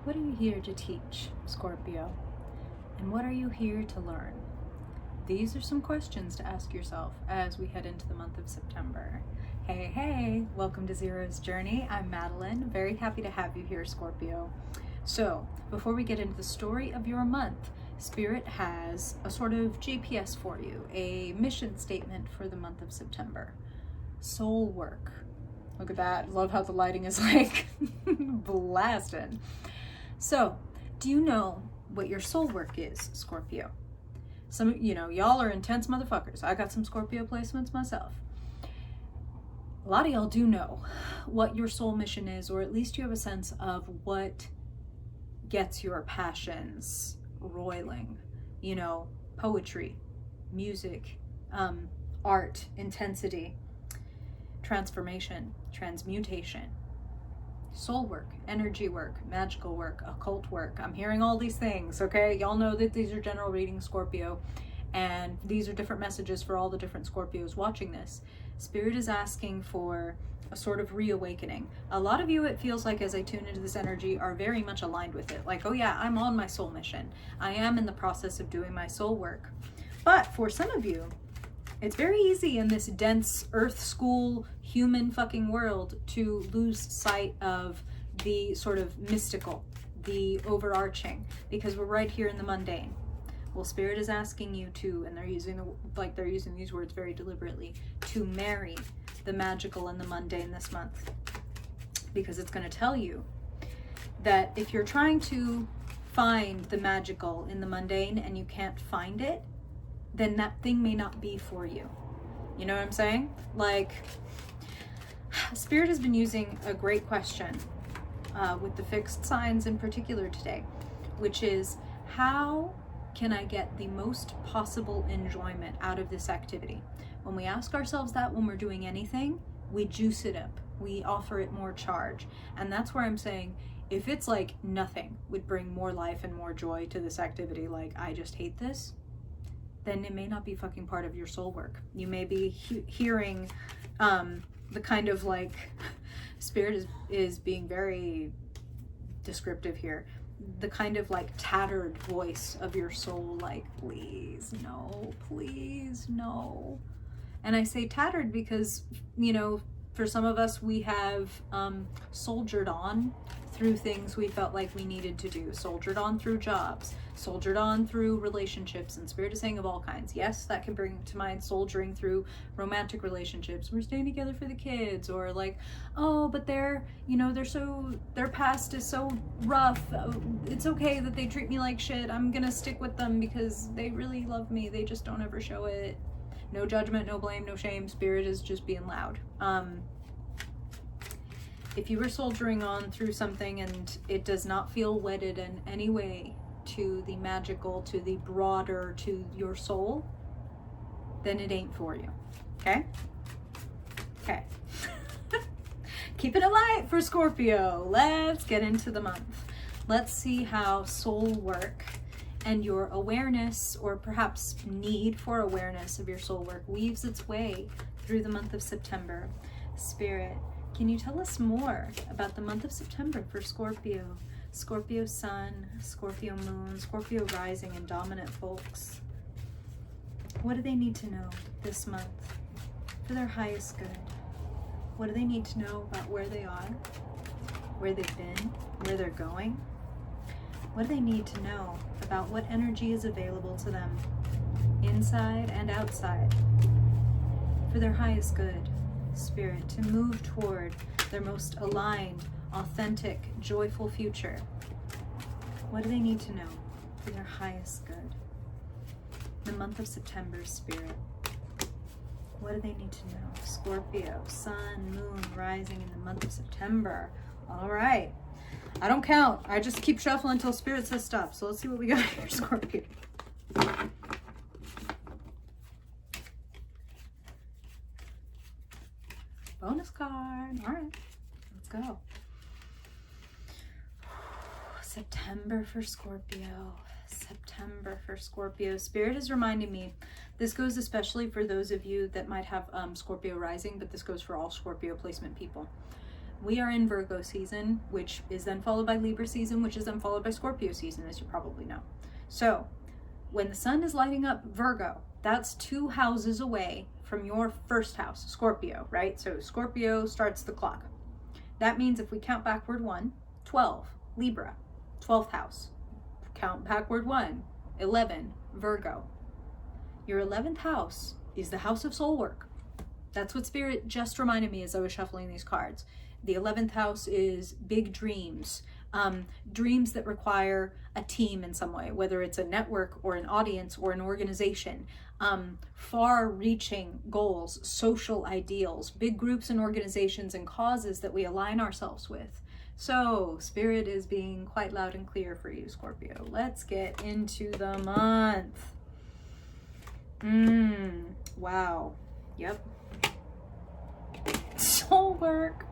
What are you here to teach, Scorpio? And what are you here to learn? These are some questions to ask yourself as we head into the month of September. Hey, welcome to Zero's Journey. I'm Madeline. Very happy to have you here, Scorpio. So, before we get into the story of your month, Spirit has a sort of GPS for you, a mission statement for the month of September. Soul work. Look at that. Love how the lighting is like blasting. So, do you know what your soul work is, Scorpio? Some, y'all are intense motherfuckers. I got some Scorpio placements myself. A lot of y'all do know what your soul mission is, or at least you have a sense of what gets your passions roiling. Poetry, music, art, intensity, transformation, transmutation, soul work, energy work, magical work, occult work. I'm hearing all these things, okay? Y'all know that these are general readings, Scorpio, and these are different messages for all the different Scorpios watching this. Spirit is asking for a sort of reawakening. A lot of you, it feels like, as I tune into this energy, are very much aligned with it. Like, oh yeah, I'm on my soul mission. I am in the process of doing my soul work. But for some of you, it's very easy in this dense earth school human fucking world to lose sight of the sort of mystical, the overarching, because we're right here in the mundane. Well, Spirit is asking you to, and they're using these words very deliberately, to marry the magical and the mundane this month. Because it's going to tell you that if you're trying to find the magical in the mundane and you can't find it, then that thing may not be for you. You know what I'm saying? Like, Spirit has been using a great question with the fixed signs in particular today, which is, how can I get the most possible enjoyment out of this activity? When we ask ourselves that when we're doing anything, we juice it up. We offer it more charge. And that's where I'm saying, if it's like nothing would bring more life and more joy to this activity, like I just hate this, then it may not be fucking part of your soul work. You may be hearing the kind of like, Spirit is being very descriptive here, the kind of like tattered voice of your soul, like, please no. And I say tattered because, for some of us, we have soldiered on through things we felt like we needed to do, soldiered on through jobs, soldiered on through relationships, and Spirit is saying of all kinds. Yes, that can bring to mind soldiering through romantic relationships. We're staying together for the kids, or like, oh, but their past is so rough. It's okay that they treat me like shit. I'm gonna stick with them because they really love me. They just don't ever show it. No judgment, no blame, no shame. Spirit is just being loud. If you were soldiering on through something and it does not feel wedded in any way to the magical, to the broader, to your soul, then it ain't for you. Okay? Keeping it light for Scorpio. Let's get into the month. Let's see how soul work and your awareness, or perhaps need for awareness of your soul work, weaves its way through the month of September. Spirit, can you tell us more about the month of September for Scorpio? Scorpio sun, Scorpio moon, Scorpio rising, and dominant folks. What do they need to know this month for their highest good? What do they need to know about where they are, where they've been, where they're going? What do they need to know about what energy is available to them, inside and outside, for their highest good? Spirit, to move toward their most aligned, authentic, joyful future. What do they need to know for their highest good? The month of September, Spirit. What do they need to know? Scorpio, sun, moon, rising in the month of September. All right. I don't count. I just keep shuffling until Spirit says stop. So let's see what we got here, Scorpio. Bonus card. All right, let's go. September for Scorpio. September for Scorpio. Spirit is reminding me, this goes especially for those of you that might have Scorpio rising, but this goes for all Scorpio placement people. we are in Virgo season, which is then followed by Libra season, which is then followed by Scorpio season, as you probably know. So when the sun is lighting up Virgo, that's 2 houses away from your first house, Scorpio, right? So Scorpio starts the clock. That means if we count backward 1, 12, Libra, 12th house. Count backward 1, 11, Virgo. Your 11th house is the house of soul work. That's what Spirit just reminded me as I was shuffling these cards. The 11th house is big dreams, dreams that require a team in some way, whether it's a network or an audience or an organization, far-reaching goals, social ideals, big groups and organizations and causes that we align ourselves with. So Spirit is being quite loud and clear for you, Scorpio. Let's get into the month. Wow. Yep. Soul work.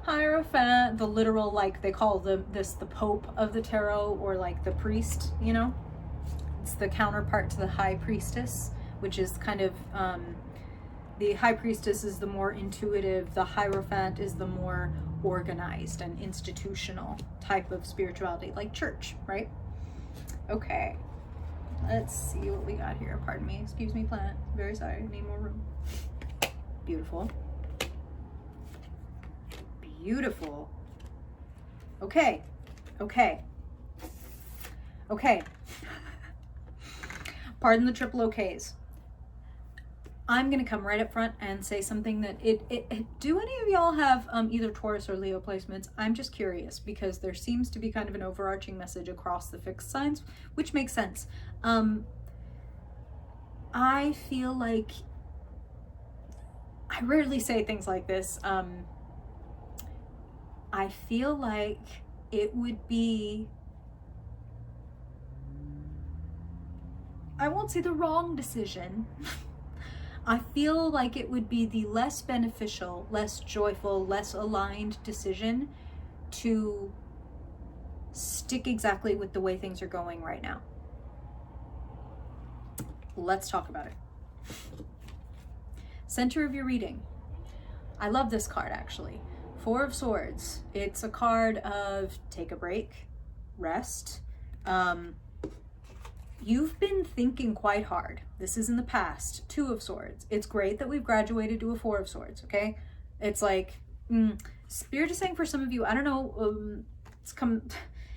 Hierophant, the literal, like they call this the Pope of the tarot, or like the priest, you know? It's the counterpart to the High Priestess, which is kind of, the High Priestess is the more intuitive, the Hierophant is the more organized and institutional type of spirituality, like church, right? Okay, let's see what we got here. Pardon me, excuse me, planet. Very sorry, I need more room. Beautiful. Beautiful. Okay. Pardon the triple OKs. I'm gonna come right up front and say something that do any of y'all have either Taurus or Leo placements? I'm just curious, because there seems to be kind of an overarching message across the fixed signs, which makes sense. I feel like I rarely say things like this. I feel like it would be, I won't say the wrong decision. I feel like it would be the less beneficial, less joyful, less aligned decision to stick exactly with the way things are going right now. Let's talk about it. Center of your reading. I love this card, actually. 4 of Swords. It's a card of take a break, rest. You've been thinking quite hard. This is in the past. 2 of Swords. It's great that we've graduated to a 4 of Swords, okay? It's like, Spirit is saying for some of you, I don't know,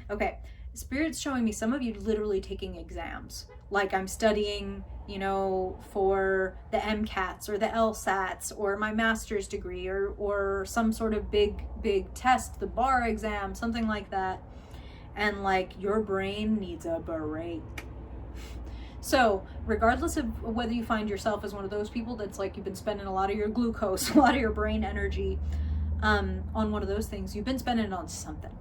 okay. Spirit's showing me some of you literally taking exams. Like, I'm studying, you know, for the MCATs or the LSATs or my master's degree or some sort of big test, the bar exam, something like that. And like, your brain needs a break. So regardless of whether you find yourself as one of those people that's like, you've been spending a lot of your glucose, a lot of your brain energy on one of those things, you've been spending it on something.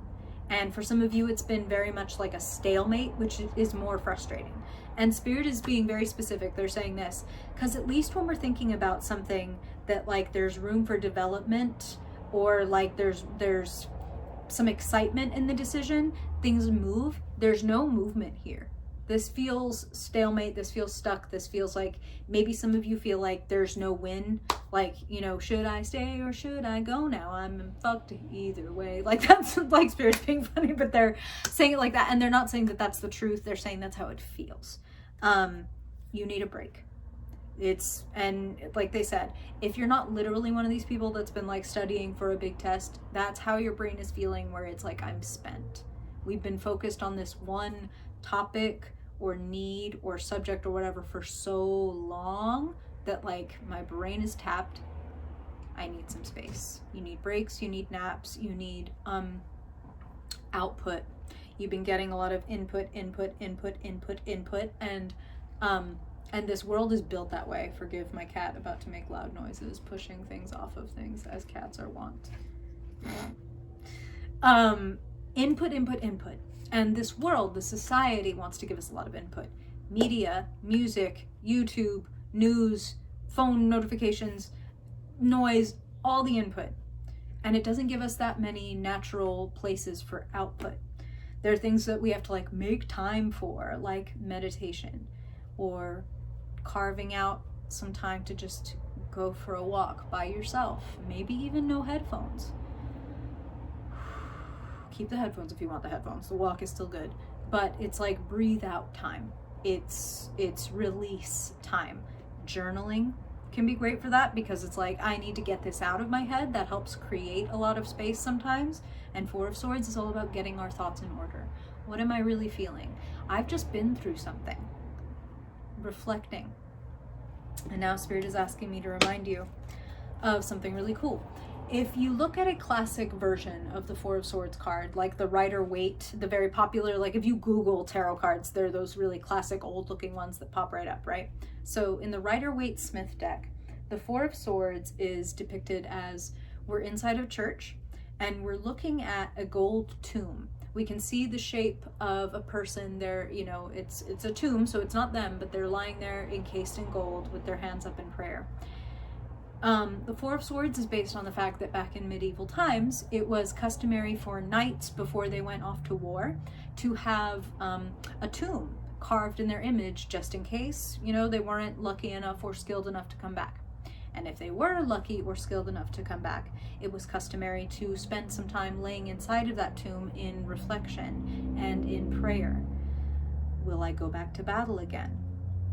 And for some of you, it's been very much like a stalemate, which is more frustrating. And Spirit is being very specific. They're saying this, because at least when we're thinking about something that like there's room for development, or like there's some excitement in the decision, things move. There's no movement here. This feels stalemate. This feels stuck. This feels like maybe some of you feel like there's no win. Like, you know, should I stay or should I go now? I'm fucked either way. Like, that's like Spirit's being funny, but they're saying it like that. And they're not saying that that's the truth. They're saying that's how it feels. You need a break. And like they said, if you're not literally one of these people that's been like studying for a big test, that's how your brain is feeling, where it's like, I'm spent. We've been focused on this one topic or need or subject or whatever for so long that like my brain is tapped. I need some space. You need breaks, you need naps, you need output. You've been getting a lot of input, and this world is built that way. Forgive my cat about to make loud noises, pushing things off of things as cats are wont. Input. And this world, the society wants to give us a lot of input. Media, music, YouTube, news, phone notifications, noise, all the input. And it doesn't give us that many natural places for output. There are things that we have to like make time for, like meditation, or carving out some time to just go for a walk by yourself, maybe even no headphones. keep the headphones if you want the headphones. The walk is still good, but it's like breathe out time. It's release time. Journaling can be great for that, because it's like, I need to get this out of my head. That helps create a lot of space sometimes. And Four of Swords is all about getting our thoughts in order. What am I really feeling? I've just been through something. Reflecting. And now Spirit is asking me to remind you of something really cool. If you look at a classic version of the Four of Swords card, like the Rider-Waite, the very popular, like if you Google tarot cards, they're those really classic old looking ones that pop right up, right? So in the Rider-Waite Smith deck, the Four of Swords is depicted as we're inside of church and we're looking at a gold tomb. We can see the shape of a person there, you know, it's a tomb, so it's not them, but they're lying there encased in gold with their hands up in prayer. The Four of Swords is based on the fact that back in medieval times, it was customary for knights, before they went off to war, to have a tomb carved in their image, just in case, you know, they weren't lucky enough or skilled enough to come back. And if they were lucky or skilled enough to come back, it was customary to spend some time laying inside of that tomb in reflection and in prayer. Will I go back to battle again?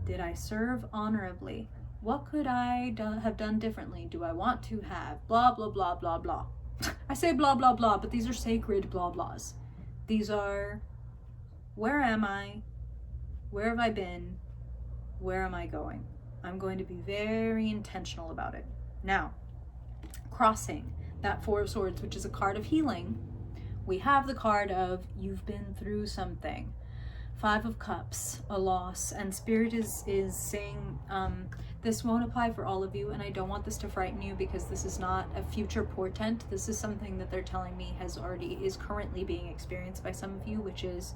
Did I serve honorably? What could I have done differently? Do I want to have blah, blah, blah, blah, blah. I say blah, blah, blah, but these are sacred blah, blahs. These are, where am I? Where have I been? Where am I going? I'm going to be very intentional about it. Now, crossing that Four of Swords, which is a card of healing, we have the card of you've been through something. Five of Cups, a loss, and Spirit is saying this won't apply for all of you, and I don't want this to frighten you, because this is not a future portent. This is something that they're telling me is currently being experienced by some of you, which is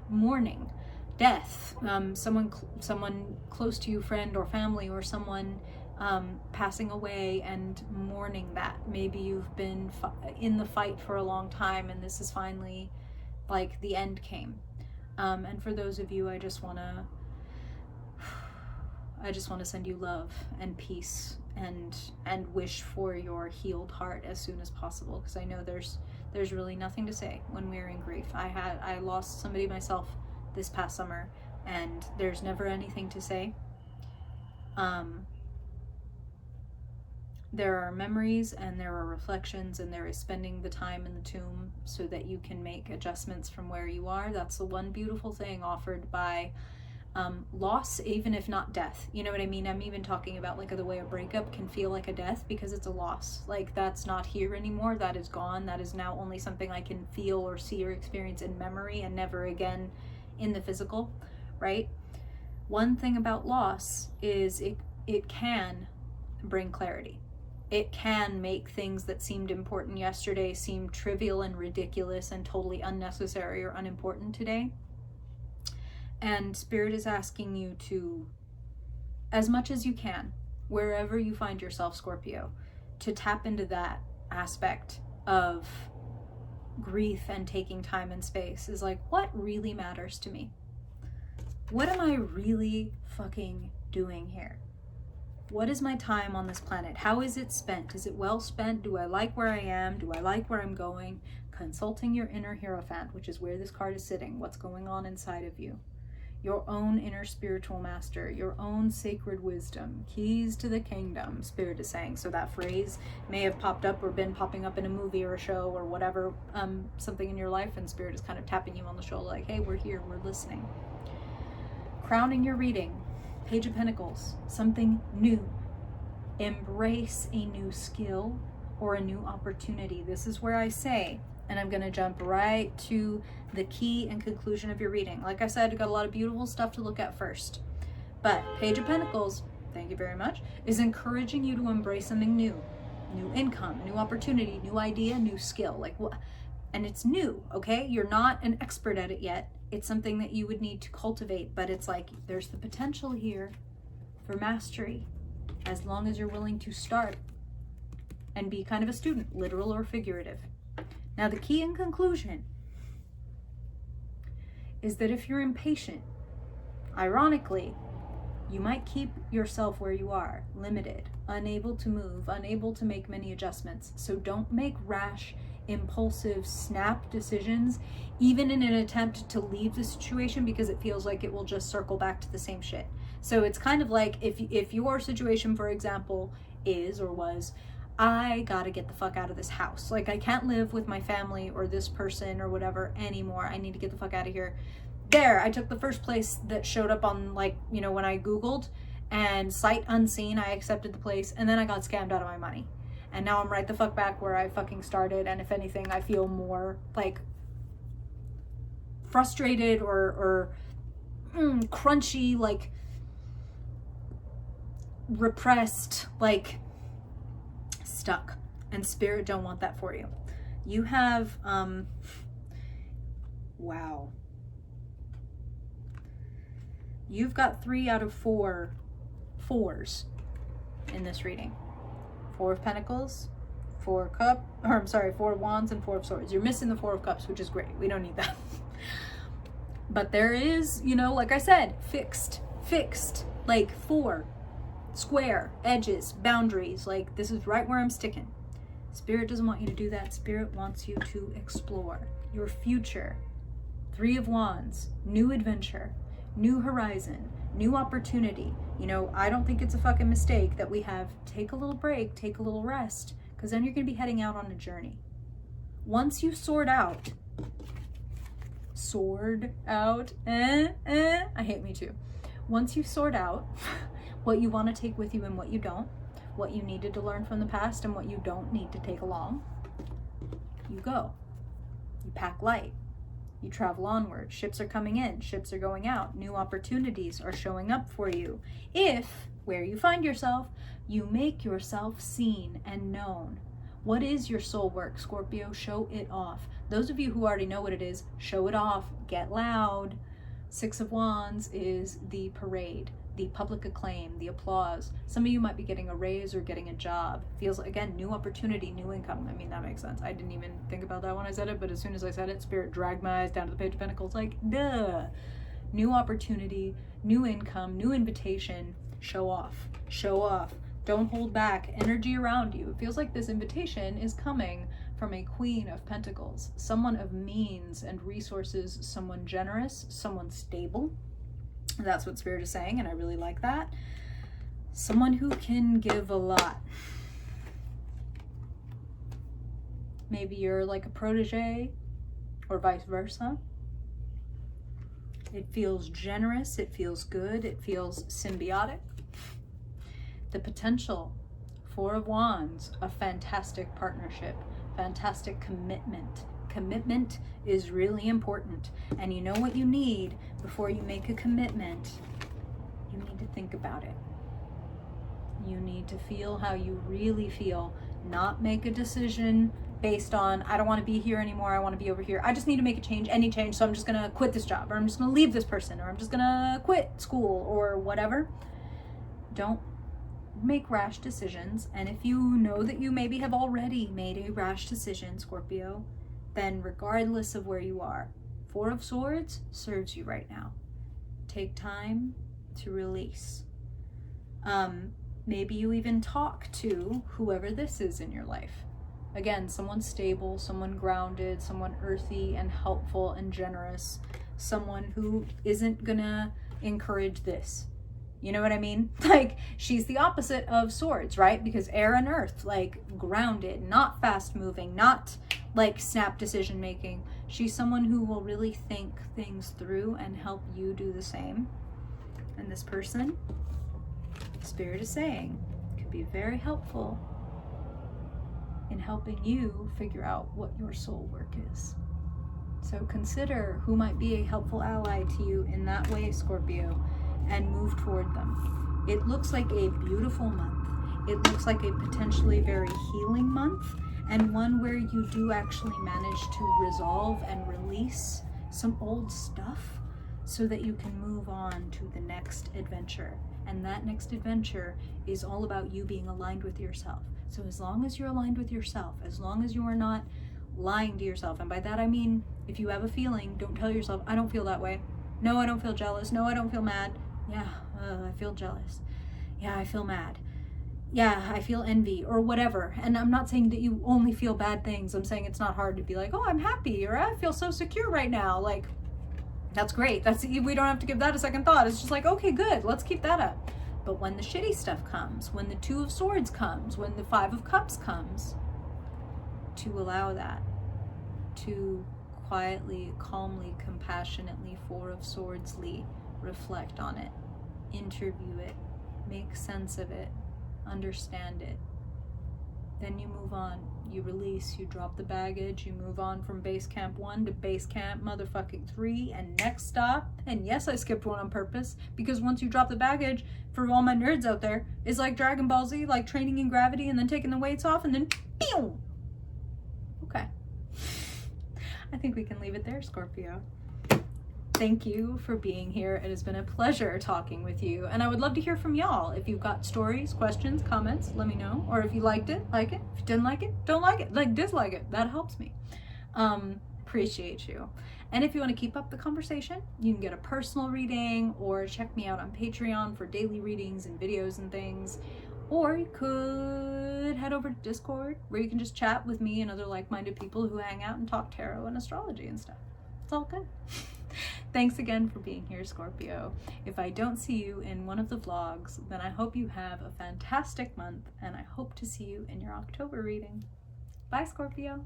mourning, death, someone close to you, friend or family, or someone passing away, and mourning that. Maybe you've been in the fight for a long time, and this is finally like the end came. And for those of you, I just want to send you love and peace and wish for your healed heart as soon as possible, because I know there's really nothing to say when we're in grief. I lost somebody myself this past summer, and there's never anything to say. There are memories and there are reflections, and there is spending the time in the tomb so that you can make adjustments from where you are. That's the one beautiful thing offered by loss, even if not death. You know what I mean? I'm even talking about like the way a breakup can feel like a death, because it's a loss. Like, that's not here anymore. That is gone. That is now only something I can feel or see or experience in memory, and never again in the physical, right? One thing about loss is it can bring clarity. It can make things that seemed important yesterday seem trivial and ridiculous and totally unnecessary or unimportant today. And Spirit is asking you to, as much as you can, wherever you find yourself, Scorpio, to tap into that aspect of grief and taking time and space. Is like, what really matters to me? What am I really fucking doing here? What is my time on this planet? How is it spent? Is it well spent? Do I like where I am? Do I like where I'm going? Consulting your inner Hierophant, which is where this card is sitting. What's going on inside of you? Your own inner spiritual master, your own sacred wisdom, keys to the kingdom, Spirit is saying. So that phrase may have popped up or been popping up in a movie or a show or whatever, something in your life, and Spirit is kind of tapping you on the shoulder like, hey, we're here, we're listening. Crowning your reading, Page of Pentacles, something new. Embrace a new skill or a new opportunity. This is where I say, and I'm going to jump right to the key and conclusion of your reading. Like I said, I've got a lot of beautiful stuff to look at first. But Page of Pentacles, thank you very much, is encouraging you to embrace something new. New income, new opportunity, new idea, new skill. Like what? And it's new, okay? You're not an expert at it yet. It's something that you would need to cultivate, but it's like there's the potential here for mastery, as long as you're willing to start and be kind of a student, literal or figurative. Now, the key and conclusion is that if you're impatient, ironically, you might keep yourself where you are, limited, unable to move, unable to make many adjustments. So don't make rash, impulsive snap decisions, even in an attempt to leave the situation, because it feels like it will just circle back to the same shit. So it's kind of like if your situation, for example, is or was, I gotta get the fuck out of this house. Like, I can't live with my family or this person or whatever anymore. I need to get the fuck out of here. There, I took the first place that showed up on, like, you know, when I Googled, and sight unseen, I accepted the place, and then I got scammed out of my money. And now I'm right the fuck back where I fucking started, and if anything, I feel more, like, frustrated or crunchy, like, repressed, like, stuck. And Spirit don't want that for you. You have, wow. You've got 3 out of 4 fours in this reading. 4 of Pentacles, 4 of Wands, and 4 of Swords. You're missing the 4 of Cups, which is great. We don't need that. But there is, you know, like I said, fixed, like 4, square, edges, boundaries. Like, this is right where I'm sticking. Spirit doesn't want you to do that. Spirit wants you to explore your future. 3 of Wands, new adventure, new horizon, new opportunity. You know, I don't think it's a fucking mistake that we have take a little break, take a little rest, because then you're going to be heading out on a journey. Once you sort out, I hate me too. Once you sort out what you want to take with you and what you don't, what you needed to learn from the past and what you don't need to take along, you go. You pack light. You travel onward. Ships are coming in. Ships are going out. New opportunities are showing up for you. If, where you find yourself, you make yourself seen and known. What is your soul work, Scorpio? Show it off. Those of you who already know what it is, show it off. Get loud. 6 of Wands is the parade, the public acclaim, the applause. Some of you might be getting a raise or getting a job. Feels, again, new opportunity, new income. I mean, that makes sense. I didn't even think about that when I said it, but as soon as I said it, Spirit dragged my eyes down to the Page of Pentacles, like, duh. New opportunity, new income, new invitation. Show off. Show off. Don't hold back. Energy around you. It feels like this invitation is coming from a Queen of Pentacles, someone of means and resources, someone generous, someone stable. That's what Spirit is saying, and I really like that. Someone who can give a lot. Maybe you're like a protege or vice versa. It feels generous, it feels good, it feels symbiotic. The potential, 4 of Wands, a fantastic partnership, fantastic commitment. Commitment is really important. And you know what you need before you make a commitment? You need to think about it. You need to feel how you really feel, not make a decision based on, I don't want to be here anymore, I want to be over here. I just need to make a change, any change, so I'm just going to quit this job, or I'm just going to leave this person, or I'm just going to quit school, or whatever. Don't make rash decisions. And if you know that you maybe have already made a rash decision, Scorpio, then regardless of where you are, 4 of Swords serves you right now. Take time to release. Maybe you even talk to whoever this is in your life. Again, someone stable, someone grounded, someone earthy and helpful and generous, someone who isn't gonna encourage this. You know what I mean? Like, she's the opposite of Swords, right? Because air and earth, like, grounded, not fast moving, not like snap decision making. She's someone who will really think things through and help you do the same. And this person, Spirit is saying, could be very helpful in helping you figure out what your soul work is. So consider who might be a helpful ally to you in that way, Scorpio, and move toward them. It looks like a beautiful month. It looks like a potentially very healing month, and one where you do actually manage to resolve and release some old stuff so that you can move on to the next adventure. And that next adventure is all about you being aligned with yourself. So as long as you're aligned with yourself, as long as you are not lying to yourself, and by that I mean, if you have a feeling, don't tell yourself, I don't feel that way. No, I don't feel jealous. No, I don't feel mad. Yeah, I feel jealous. Yeah, I feel mad. yeah, I feel envy or whatever. And I'm not saying that you only feel bad things. I'm saying it's not hard to be like, oh, I'm happy, or I feel so secure right now. Like, that's great. We don't have to give that a second thought. It's just like, okay, good, let's keep that up. But when the shitty stuff comes, when the Two of Swords comes, when the Five of Cups comes, to allow that, to quietly, calmly, compassionately, Four of Swords-ly, reflect on it, interview it, make sense of it, understand it. Then you move on, you release, you drop the baggage, you move on from base camp 1 to base camp motherfucking 3, and next stop, and yes, I skipped one on purpose, because once you drop the baggage, for all my nerds out there, it's like Dragon Ball Z, like training in gravity and then taking the weights off and then pew! Okay. I think we can leave it there, Scorpio. Thank you for being here. It has been a pleasure talking with you. And I would love to hear from y'all. If you've got stories, questions, comments, let me know. Or if you liked it, like it. If you didn't like it, don't like it. Like, dislike it. That helps me. Appreciate you. And if you want to keep up the conversation, you can get a personal reading or check me out on Patreon for daily readings and videos and things. Or you could head over to Discord, where you can just chat with me and other like-minded people who hang out and talk tarot and astrology and stuff. It's all good. Thanks again for being here, Scorpio. If I don't see you in one of the vlogs, then I hope you have a fantastic month, and I hope to see you in your October reading. Bye, Scorpio.